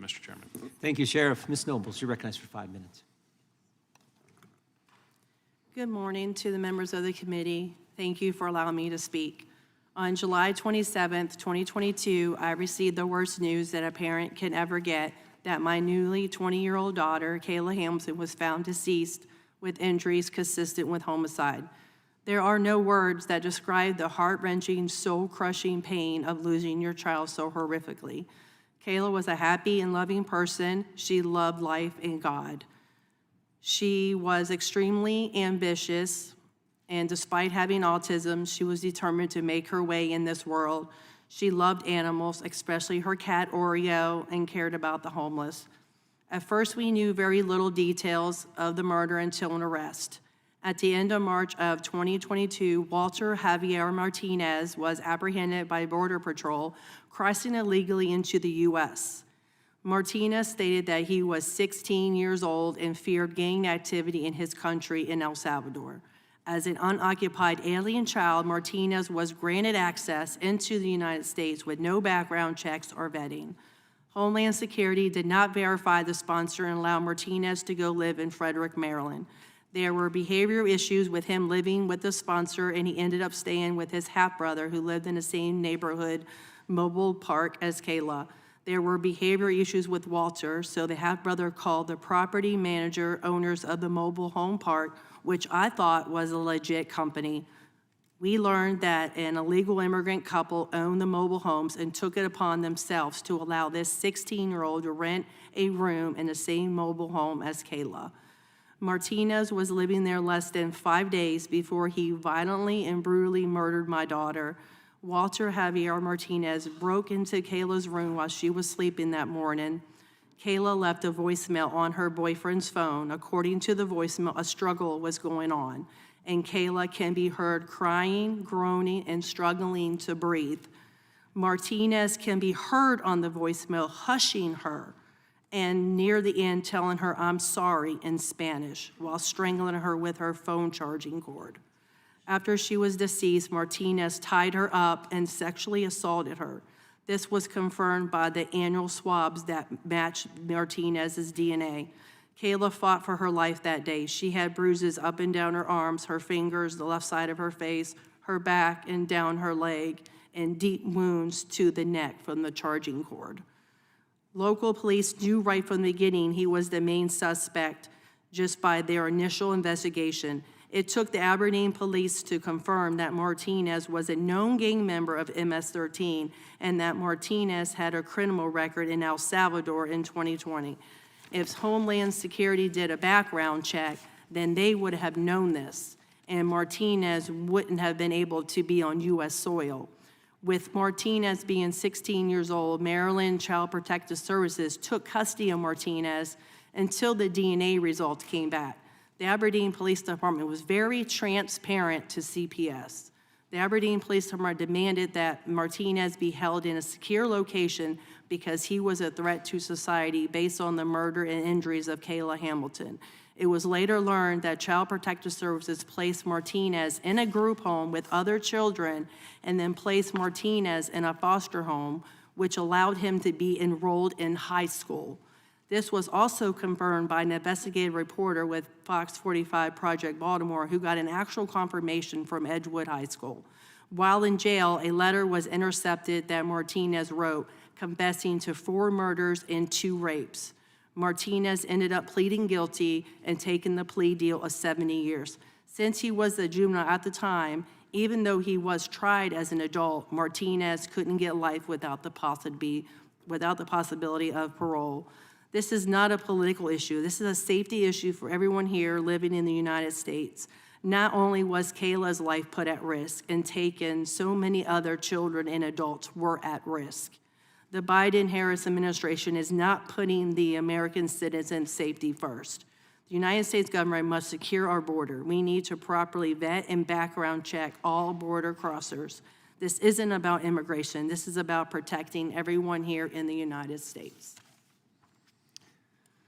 Mr. Chairman. Thank you, Sheriff. Ms. Nobles, you're recognized for 5 minutes. Good morning to the members of the committee. Thank you for allowing me to speak. On July 27th, 2022, I received the worst news that a parent can ever get, that my newly 20-year-old daughter, Kayla Hamilton, was found deceased with injuries consistent with homicide. There are no words that describe the heart-wrenching, soul-crushing pain of losing your child so horrifically. Kayla was a happy and loving person. She loved life and God. She was extremely ambitious, and despite having autism, she was determined to make her way in this world. She loved animals, especially her cat Oreo, and cared about the homeless. At first, we knew very little details of the murder until an arrest. At the end of March of 2022, Walter Javier Martinez was apprehended by Border Patrol, crossing illegally into the U.S. Martinez stated that he was 16 years old and feared gang activity in his country in El Salvador. As an unoccupied alien child, Martinez was granted access into the United States with no background checks or vetting. Homeland Security did not verify the sponsor and allow Martinez to go live in Frederick, Maryland. There were behavioral issues with him living with the sponsor, and he ended up staying with his half-brother who lived in the same neighborhood, Mobile Park, as Kayla. There were behavioral issues with Walter, so the half-brother called the property manager owners of the mobile home park, which I thought was a legit company. We learned that an illegal immigrant couple owned the mobile homes and took it upon themselves to allow this 16-year-old to rent a room in the same mobile home as Kayla. Martinez was living there less than 5 days before he violently and brutally murdered my daughter. Walter Javier Martinez broke into Kayla's room while she was sleeping that morning. Kayla left a voicemail on her boyfriend's phone. According to the voicemail, a struggle was going on, and Kayla can be heard crying, groaning, and struggling to breathe. Martinez can be heard on the voicemail hushing her, and near the end telling her, "I'm sorry," in Spanish, while strangling her with her phone charging cord. After she was deceased, Martinez tied her up and sexually assaulted her. This was confirmed by the annual swabs that matched Martinez's DNA. Kayla fought for her life that day. She had bruises up and down her arms, her fingers, the left side of her face, her back, and down her leg, and deep wounds to the neck from the charging cord. Local police knew right from the beginning he was the main suspect just by their initial investigation. It took the Aberdeen police to confirm that Martinez was a known gang member of MS-13 and that Martinez had a criminal record in El Salvador in 2020. If Homeland Security did a background check, then they would have known this, and Martinez wouldn't have been able to be on U.S. soil. With Martinez being 16 years old, Maryland Child Protective Services took custody of Martinez until the DNA results came back. The Aberdeen Police Department was very transparent to CPS. The Aberdeen Police Department demanded that Martinez be held in a secure location because he was a threat to society based on the murder and injuries of Kayla Hamilton. It was later learned that Child Protective Services placed Martinez in a group home with other children and then placed Martinez in a foster home, which allowed him to be enrolled in high school. This was also confirmed by an investigative reporter with Fox 45 Project Baltimore who got an actual confirmation from Edgewood High School. While in jail, a letter was intercepted that Martinez wrote, confessing to 4 murders and 2 rapes. Martinez ended up pleading guilty and taking the plea deal of 70 years. Since he was a juvenile at the time, even though he was tried as an adult, Martinez couldn't get life without the possibility of parole. This is not a political issue. This is a safety issue for everyone here living in the United States. Not only was Kayla's life put at risk and taken, so many other children and adults were at risk. The Biden-Harris administration is not putting the American citizens' safety first. The United States government must secure our border. We need to properly vet and background check all border crossers. This isn't about immigration. This is about protecting everyone here in the United States.